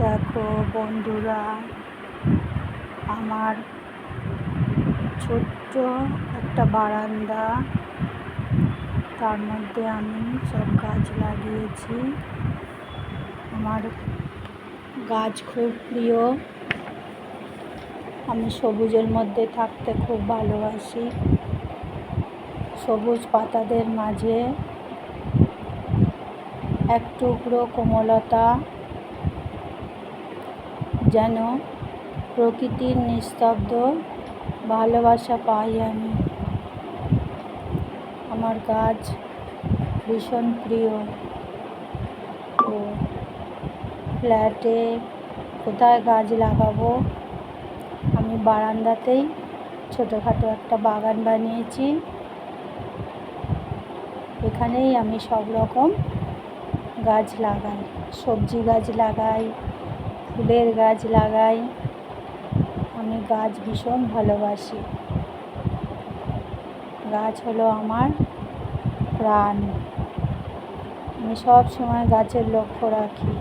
দেখো বন্ধুরা, আমার ছোট্ট একটা বারান্দা, তার মধ্যে আমি সব গাছ লাগিয়েছি। আমার গাছ খুব প্রিয়। আমি সবুজের মধ্যে থাকতে খুব ভালোবাসি। সবুজ পাতাদের মাঝে এক টুকরো কোমলতা, যেন প্রকৃতির নিস্তব্ধ ভালোবাসা পাই আমি। আমার গাছ ভীষণ প্রিয়। তো ফ্ল্যাটে কোথায় গাছ লাগাবো, আমি বারান্দাতেই ছোটোখাটো একটা বাগান বানিয়েছি। এখানেই আমি সব রকম গাছ লাগাই, সবজি গাছ লাগাই, ফুলের গাছ লাগাই। আমি গাছ ভীষণ ভালোবাসি। গাছ হলো আমার প্রাণ। আমি সব সময় গাছের লক্ষ্য রাখি।